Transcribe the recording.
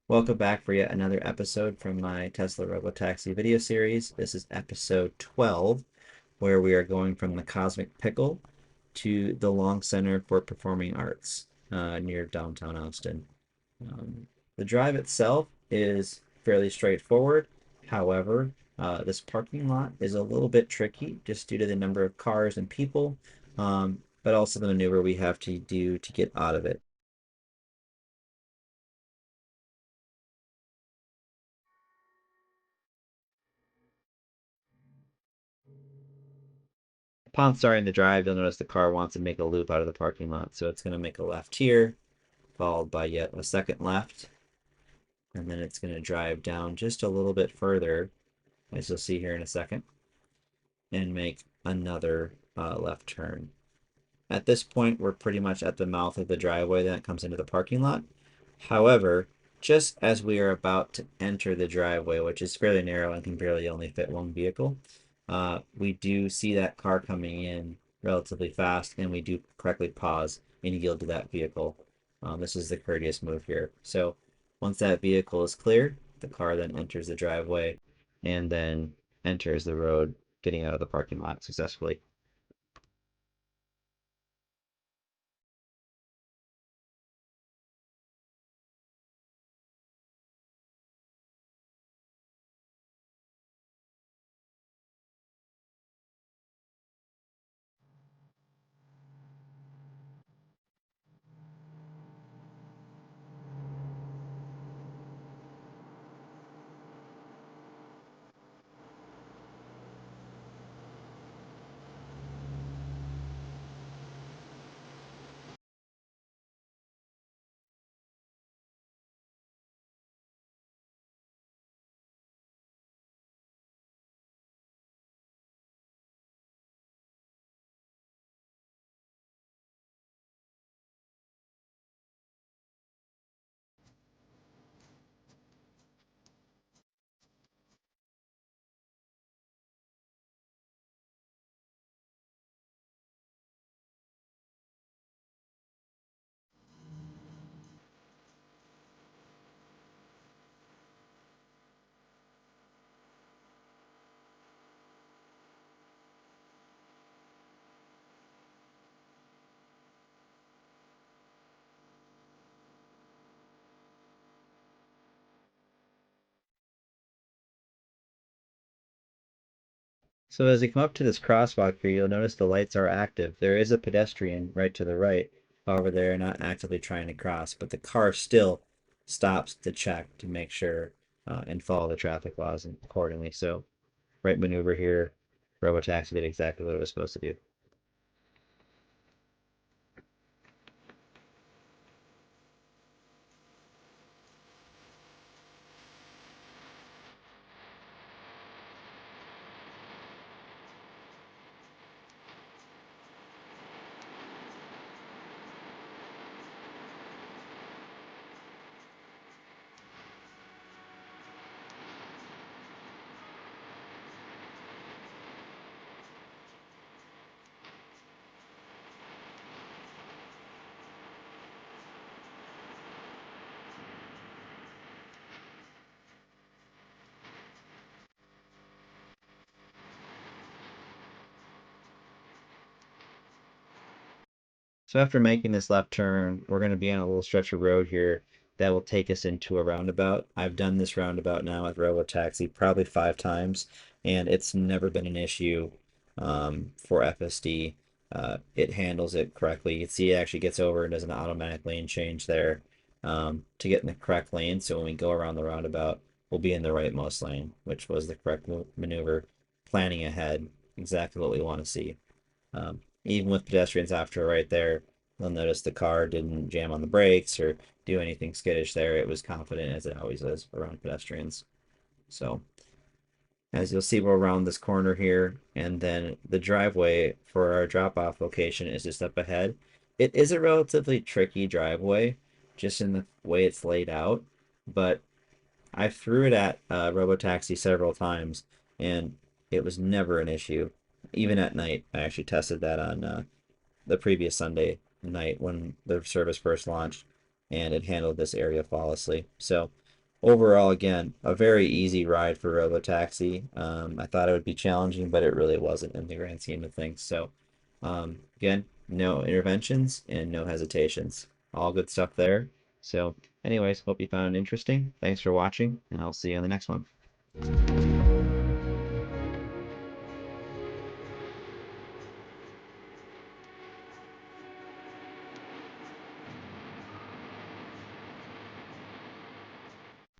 Welcome back for yet another episode from my Tesla Robotaxi video series. This is episode 12, where we are going from the Cosmic Pickle to the Long Center for Performing Arts near downtown Austin. Um, the drive itself is fairly straightforward. However, this parking lot is a little bit tricky just due to the number of cars and people, but also the maneuver we have to do to get out of it. Upon starting the drive, you'll notice the car wants to make a loop out of the parking lot. So it's going to make a left here, followed by yet a second left. And then it's going to drive down just a little bit further, as you'll see here in a second, and make another left turn. At this point, we're pretty much at the mouth of the driveway that comes into the parking lot. However, just as we are about to enter the driveway, which is fairly narrow and can barely only fit one vehicle, we do see that car coming in relatively fast, and we do correctly pause and yield to that vehicle. This is the courteous move here. So once that vehicle is clear, the car then enters the driveway and then enters the road, getting out of the parking lot successfully. So as you come up to this crosswalk here, you'll notice the lights are active. There is a pedestrian right to the right. However, they're not actively trying to cross, but the car still stops to check to make sure and follow the traffic laws accordingly. So right maneuver here, Robotaxi did exactly what it was supposed to do. So after making this left turn, we're going to be on a little stretch of road here that will take us into a roundabout. I've done this roundabout now with Robotaxi probably 5 times, and it's never been an issue for FSD. It handles it correctly. You can see it actually gets over and does an automatic lane change there to get in the correct lane. So when we go around the roundabout, we'll be in the rightmost lane, which was the correct maneuver, planning ahead, exactly what we want to see. Even with pedestrians after right there, you'll notice the car didn't jam on the brakes or do anything skittish there. It was confident as it always is around pedestrians. So as you'll see, we'll round this corner here, and then the driveway for our drop-off location is just up ahead. It is a relatively tricky driveway, just in the way it's laid out, but I threw it at Robotaxi several times, and it was never an issue. Even at night, I actually tested that on the previous Sunday night when the service first launched, and it handled this area flawlessly. So overall, again, a very easy ride for Robotaxi. I thought it would be challenging, but it really wasn't in the grand scheme of things. So, again, no interventions and no hesitations. All good stuff there. So, anyways, hope you found it interesting. Thanks for watching, and I'll see you in the next one.